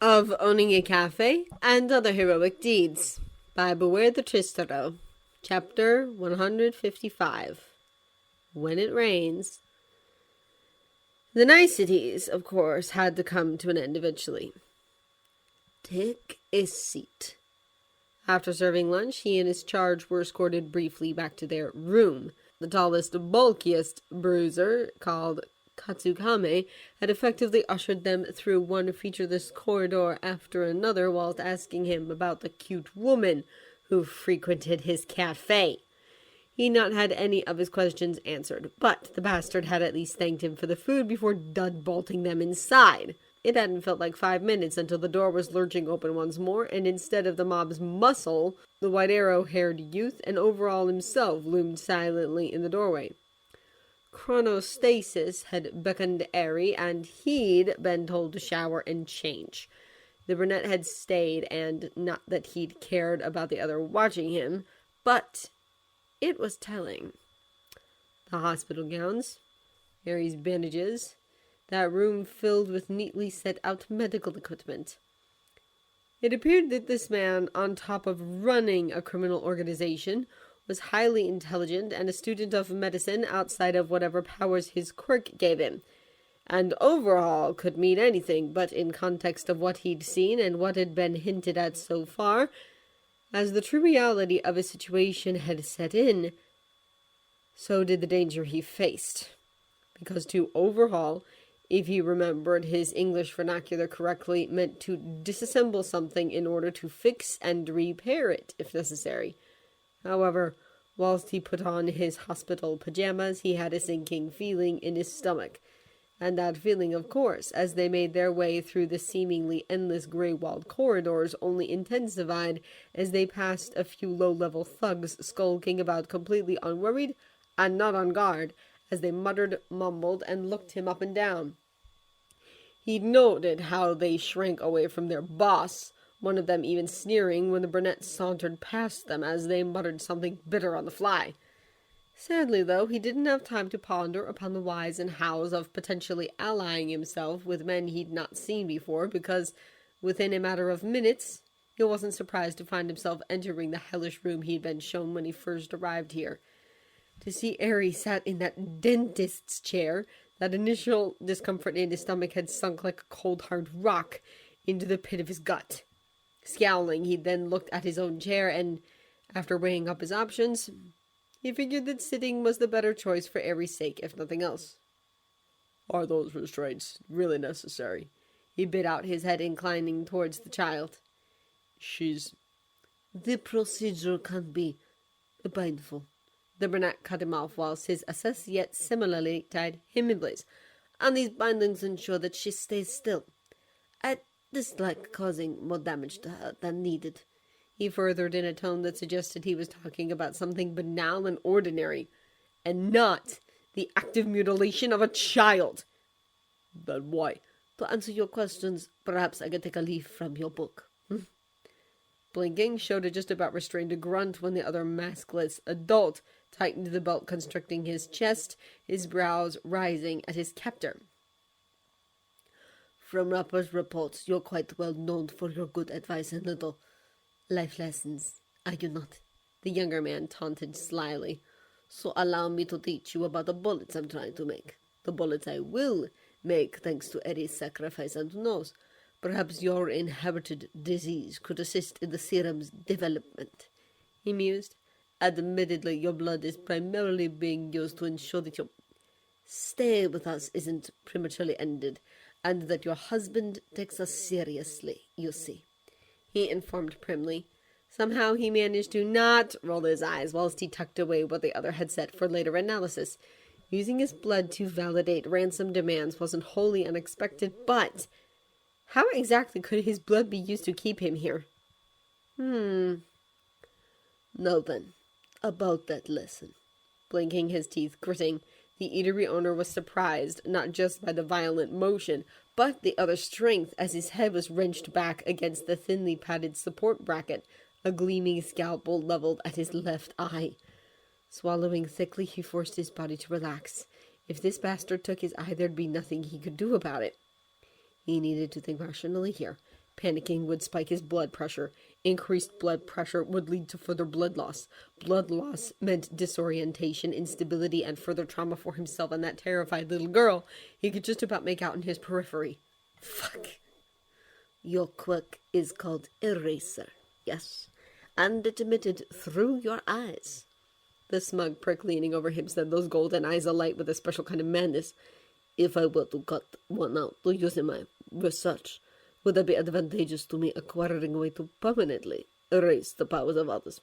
of Owning a Cafe and Other Heroic Deeds by Beware the Tristero, Chapter 155. When It Rains. The niceties, of course, had to come to an end eventually. Take a seat. After serving lunch, he and his charge were escorted briefly back to their room. The tallest, bulkiest bruiser, called Katsukame, had effectively ushered them through one featureless corridor after another whilst asking him about the cute woman who frequented his cafe. He not had any of his questions answered, but the bastard had at least thanked him for the food before dud-bolting them inside. It hadn't felt like 5 minutes until the door was lurching open once more, and instead of the mob's muscle, the white arrow-haired youth and Overall himself loomed silently in the doorway. Chronostasis had beckoned Eri, and he'd been told to shower and change. The brunette had stayed, and not that he'd cared about the other watching him, but it was telling. The hospital gowns, Eri's bandages, that room filled with neatly set out medical equipment. It appeared that this man, on top of running a criminal organization, was highly intelligent and a student of medicine outside of whatever powers his quirk gave him, and Overall could mean anything, but in context of what he'd seen and what had been hinted at so far, as the true reality of his situation had set in, so did the danger he faced. Because to Overhaul, if he remembered his English vernacular correctly, meant to disassemble something in order to fix and repair it, if necessary. However, whilst he put on his hospital pajamas, he had a sinking feeling in his stomach. And that feeling, of course, as they made their way through the seemingly endless grey-walled corridors, only intensified as they passed a few low-level thugs skulking about completely unworried and not on guard, as they muttered, mumbled, and looked him up and down. He'd noted how they shrank away from their boss, one of them even sneering when the brunette sauntered past them as they muttered something bitter on the fly. Sadly, though, he didn't have time to ponder upon the whys and hows of potentially allying himself with men he'd not seen before, because within a matter of minutes, he wasn't surprised to find himself entering the hellish room he'd been shown when he first arrived here. To see Eri sat in that dentist's chair, that initial discomfort in his stomach had sunk like a cold hard rock into the pit of his gut. Scowling, he then looked at his own chair, and, after weighing up his options, he figured that sitting was the better choice for Eri's sake, if nothing else. Are those restraints really necessary? He bit out, his head inclining towards the child. The procedure can be painful. The brunette cut him off whilst his associate similarly tied him in place. And these bindings ensure that she stays still. I dislike causing more damage to her than needed. He furthered in a tone that suggested he was talking about something banal and ordinary, and not the active mutilation of a child. Then why? To answer your questions, perhaps I can take a leaf from your book. Blinking, Shouta just about restrained a grunt when the other maskless adult tightened the belt constricting his chest, his brows rising at his captor. From Rapper's reports, you're quite well known for your good advice and little life lessons, are you not? The younger man taunted slyly. So allow me to teach you about the bullets I'm trying to make. The bullets I will make thanks to Eri's sacrifice and who knows, perhaps your inherited disease could assist in the serum's development. He mused. Admittedly, your blood is primarily being used to ensure that your stay with us isn't prematurely ended, and that your husband takes us seriously, you see, he informed primly. Somehow he managed to not roll his eyes whilst he tucked away what the other had set for later analysis. Using his blood to validate ransom demands wasn't wholly unexpected, but how exactly could his blood be used to keep him here? Now then, about that lesson. Blinking his teeth, gritting, the eatery owner was surprised, not just by the violent motion, but the other strength as his head was wrenched back against the thinly padded support bracket, a gleaming scalpel leveled at his left eye. Swallowing thickly, he forced his body to relax. If this bastard took his eye, there'd be nothing he could do about it. He needed to think rationally here. Panicking would spike his blood pressure. Increased blood pressure would lead to further blood loss. Blood loss meant disorientation, instability, and further trauma for himself and that terrified little girl he could just about make out in his periphery. Fuck. Your quirk is called eraser, yes, and it emitted through your eyes. The smug prick leaning over him said, those golden eyes alight with a special kind of madness. If I were to cut one out to use in my research, would that be advantageous to me acquiring a way to permanently erase the powers of others,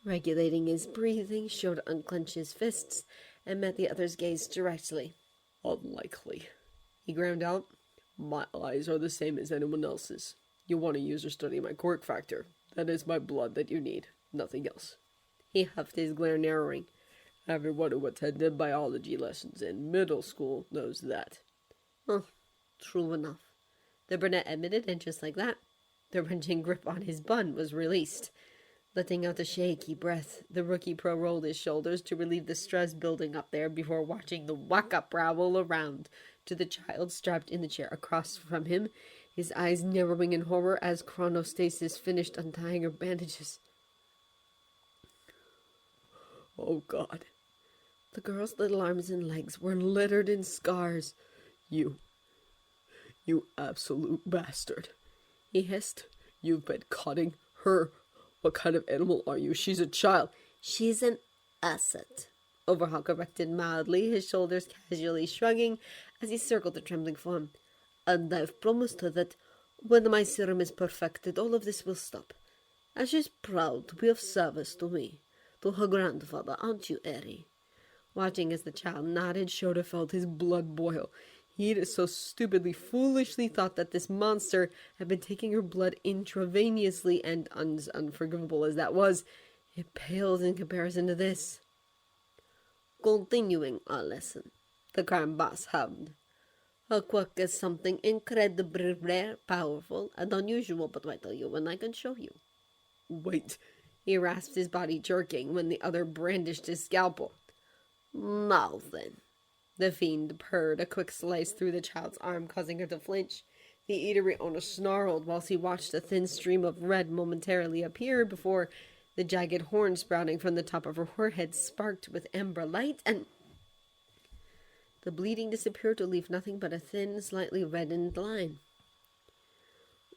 Regulating his breathing, Shouta unclenched his fists and met the other's gaze directly. Unlikely, he ground out. My eyes are the same as anyone else's. You want to use or study my quirk factor. That is my blood that you need, nothing else. He huffed, his glare narrowing. Everyone who attended biology lessons in middle school knows that. Oh, true enough, the brunette admitted, and just like that, the wrenching grip on his bun was released. Letting out a shaky breath, the rookie pro rolled his shoulders to relieve the stress building up there before watching the waka prowl around to the child strapped in the chair across from him, his eyes narrowing in horror as Chronostasis finished untying her bandages. Oh, God. The girl's little arms and legs were littered in scars. You absolute bastard, he hissed. You've been cutting her. What kind of animal are you? She's a child. She's an asset, Overhaul corrected mildly, his shoulders casually shrugging as he circled the trembling form. And I've promised her that when my serum is perfected, all of this will stop. And she's proud to be of service to me, to her grandfather, aren't you, Eri? Watching as the child nodded, Shouta felt his blood boil. He'd so stupidly, foolishly thought that this monster had been taking her blood intravenously, and unforgivable as that was, it paled in comparison to this. Continuing our lesson, the crime boss hummed. Her quirk is something incredibly rare, powerful, and unusual, but wait till you and I can show you. Wait, he rasped, his body jerking when the other brandished his scalpel. Now then. The fiend purred, a quick slice through the child's arm, causing her to flinch. The eatery owner snarled whilst he watched a thin stream of red momentarily appear before the jagged horn sprouting from the top of her forehead sparked with amber light, and the bleeding disappeared to leave nothing but a thin, slightly reddened line.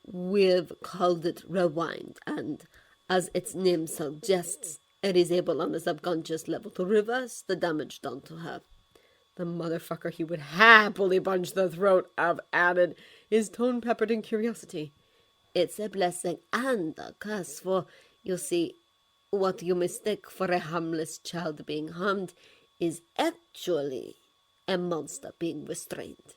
We've called it rewind, and, as its name suggests, it is able on the subconscious level to reverse the damage done to her. The motherfucker he would happily punch the throat of added, his tone peppered in curiosity. It's a blessing and a curse, for, you see, what you mistake for a harmless child being harmed is actually a monster being restrained.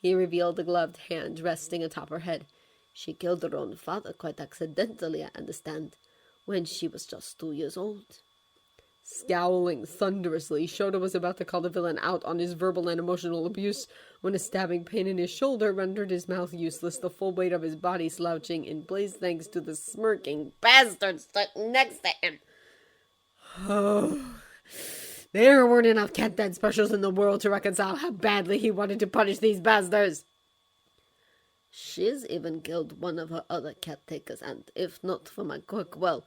He revealed a gloved hand resting atop her head. She killed her own father quite accidentally, I understand, when she was just 2 years old. Scowling thunderously, Shouta was about to call the villain out on his verbal and emotional abuse when a stabbing pain in his shoulder rendered his mouth useless, the full weight of his body slouching in place thanks to the smirking bastard stuck next to him. Oh, there weren't enough cat dead specials in the world to reconcile how badly he wanted to punish these bastards. She's even killed one of her other cat takers, and if not for my quirk, well,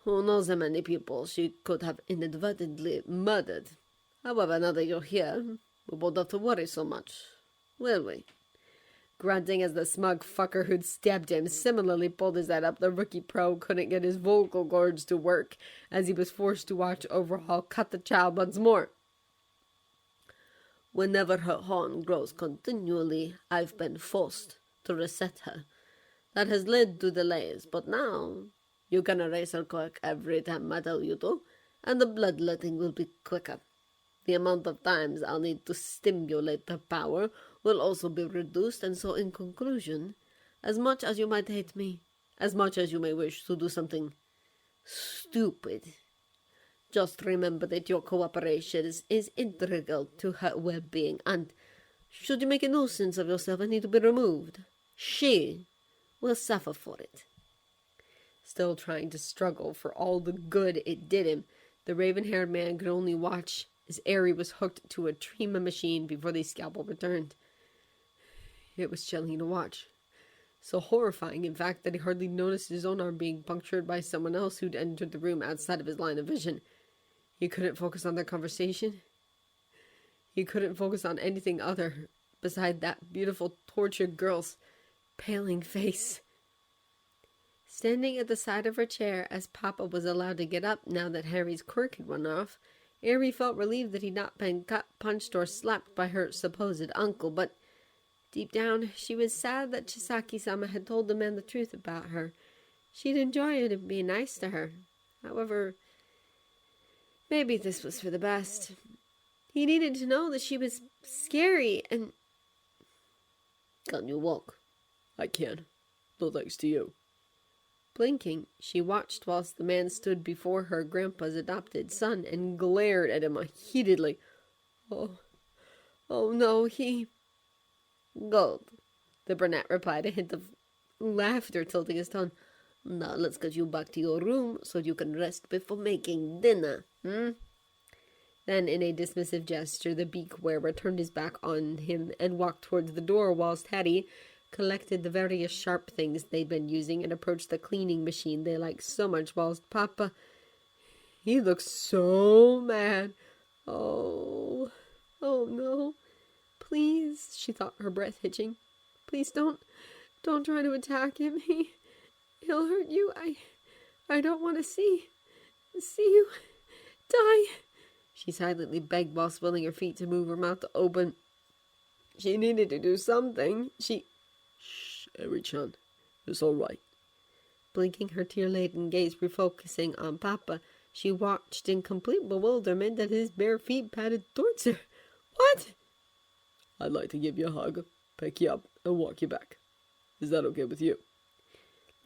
who knows how many people she could have inadvertently murdered. However, now that you're here, we won't have to worry so much, will we? Grunting as the smug fucker who'd stabbed him similarly pulled his head up, the rookie pro couldn't get his vocal cords to work as he was forced to watch Overhaul cut the child once more. Whenever her horn grows continually, I've been forced to reset her. That has led to delays, but now you can erase her quirk every time I tell you to, and the bloodletting will be quicker. The amount of times I'll need to stimulate her power will also be reduced, and so in conclusion, as much as you might hate me, as much as you may wish to do something stupid, just remember that your cooperation is integral to her well-being, and should you make a nuisance of yourself and need to be removed, she will suffer for it. Still trying to struggle for all the good it did him, the raven-haired man could only watch as Eri was hooked to a Trima machine before the scalpel returned. It was chilling to watch. So horrifying, in fact, that he hardly noticed his own arm being punctured by someone else who'd entered the room outside of his line of vision. He couldn't focus on their conversation. He couldn't focus on anything other beside that beautiful, tortured girl's paling face. Standing at the side of her chair as Papa was allowed to get up now that Harry's quirk had run off, Ari felt relieved that he'd not been cut, punched, or slapped by her supposed uncle, but deep down she was sad that Chisaki-sama had told the man the truth about her. She'd enjoy it and be nice to her. However, maybe this was for the best. He needed to know that she was scary and... Can you walk? I can. No thanks to you. Blinking, she watched whilst the man stood before her grandpa's adopted son and glared at him heatedly. Oh no, he... Good, the brunette replied, a hint of laughter tilting his tone. Now let's get you back to your room so you can rest before making dinner, Then, in a dismissive gesture, the beak wearer turned his back on him and walked towards the door whilst Hattie collected the various sharp things they'd been using and approached the cleaning machine they liked so much whilst Papa... He looked so mad. Oh no. Please, she thought, her breath hitching. Please don't try to attack him. He'll hurt you. I don't want to see you die. She silently begged while swilling her feet to move her mouth to open. She needed to do something. Shh, Eri-chan. It's all right. Blinking her tear-laden gaze, refocusing on Papa, she watched in complete bewilderment as his bare feet padded towards her. What? I'd like to give you a hug, pick you up, and walk you back. Is that okay with you?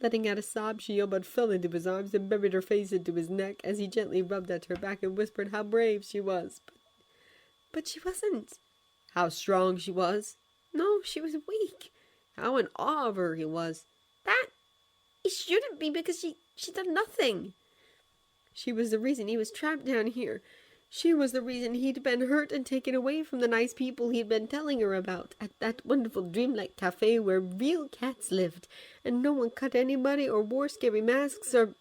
Letting out a sob, she almost fell into his arms and buried her face into his neck as he gently rubbed at her back and whispered how brave she was. But she wasn't. How strong she was. No, she was weak. How in awe of her he was. That he shouldn't be because she did nothing. She was the reason he was trapped down here. She was the reason he'd been hurt and taken away from the nice people he'd been telling her about at that wonderful dreamlike cafe where real cats lived, and no one cut anybody or wore scary masks or...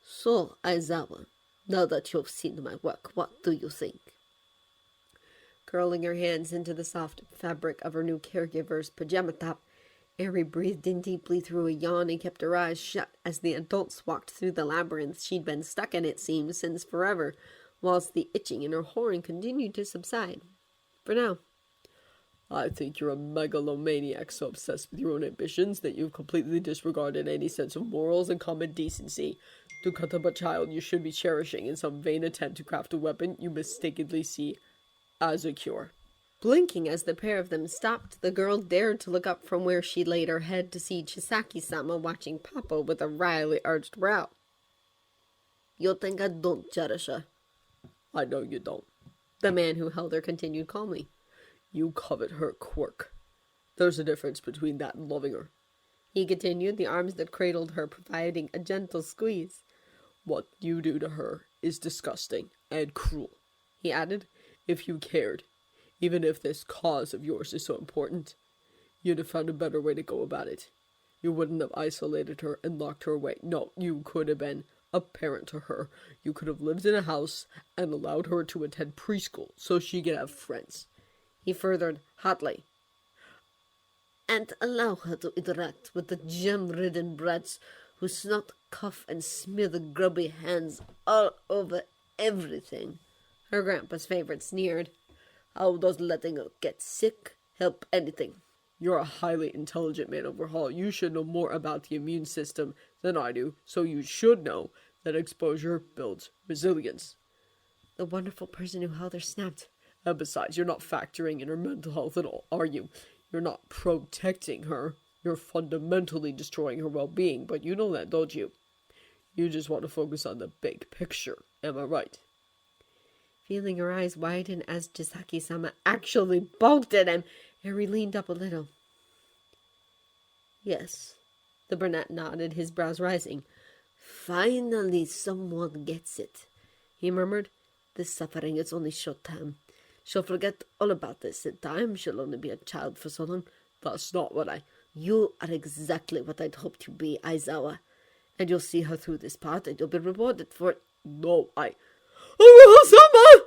So, Aizawa, now that you've seen my work, what do you think? Curling her hands into the soft fabric of her new caregiver's pajama top, Ari breathed in deeply through a yawn and kept her eyes shut as the adults walked through the labyrinth she'd been stuck in, it seemed, since forever, whilst the itching in her horn continued to subside. For now. I think you're a megalomaniac so obsessed with your own ambitions that you've completely disregarded any sense of morals and common decency. To cut up a child you should be cherishing in some vain attempt to craft a weapon you mistakenly see as a cure. Blinking as the pair of them stopped, the girl dared to look up from where she laid her head to see Chisaki-sama watching Papa with a wryly arched brow. You think I don't cherish her? I know you don't. The man who held her continued calmly. You covet her quirk. There's a difference between that and loving her. He continued, the arms that cradled her providing a gentle squeeze. What you do to her is disgusting and cruel. He added, if you cared, even if this cause of yours is so important, you'd have found a better way to go about it. You wouldn't have isolated her and locked her away. No, you could have been a parent to her. You could have lived in a house and allowed her to attend preschool so she could have friends. He furthered hotly. And allow her to interact with the gem-ridden brats who snot, cough, and smear the grubby hands all over everything. Her grandpa's favorite sneered. How does letting her get sick help anything? You're a highly intelligent man overhaul. You should know more about the immune system than I do, so you should know that exposure builds resilience. The wonderful person who held her snapped. And besides, you're not factoring in her mental health at all, are you? You're not protecting her. You're fundamentally destroying her well-being, but you know that, don't you? You just want to focus on the big picture. Am I right? Feeling her eyes widen as Chisaki-sama actually bulked at him, Harry leaned up a little. Yes. The brunette nodded, his brows rising. Finally someone gets it, he murmured. This suffering is only short time. She'll forget all about this in time. She'll only be a child for so long. That's not what I... You are exactly what I'd hoped you'd be, Aizawa. And you'll see her through this part, and you'll be rewarded for it. No, Sama!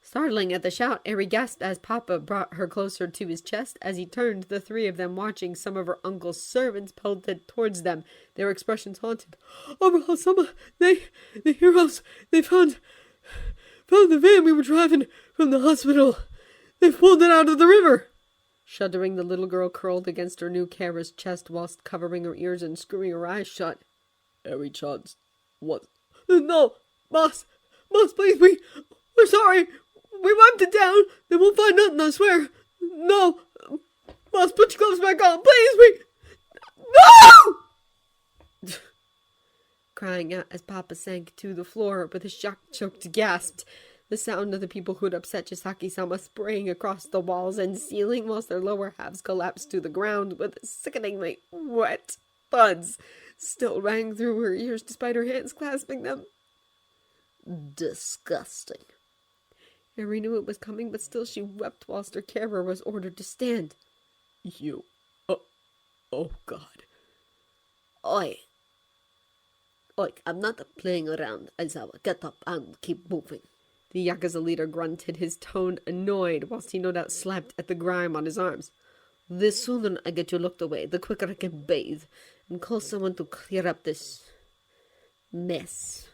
Startling at the shout, Eri gasped as Papa brought her closer to his chest. As he turned, the three of them, watching some of her uncle's servants, pelted towards them, their expressions haunted. Sama, the heroes, they found the van we were driving from the hospital. They pulled it out of the river. Shuddering, the little girl curled against her new carer's chest whilst covering her ears and screwing her eyes shut. Eri chance, what? No, Boss, please, we're sorry. We wiped it down. They won't find nothing, I swear. No, Boss, put your gloves back on, please. No! Crying out as Papa sank to the floor with a shock-choked gasp. The sound of the people who had upset Chisaki-sama spraying across the walls and ceiling whilst their lower halves collapsed to the ground with sickeningly wet thuds still rang through her ears despite her hands clasping them. Disgusting. Eri knew it was coming, but still she wept whilst her carer was ordered to stand. You. Oh, God. Oi, I'm not playing around, Aizawa. Get up and keep moving. The Yakuza leader grunted, his tone annoyed, whilst he no doubt slapped at the grime on his arms. The sooner I get you locked away, the quicker I can bathe and call someone to clear up this mess.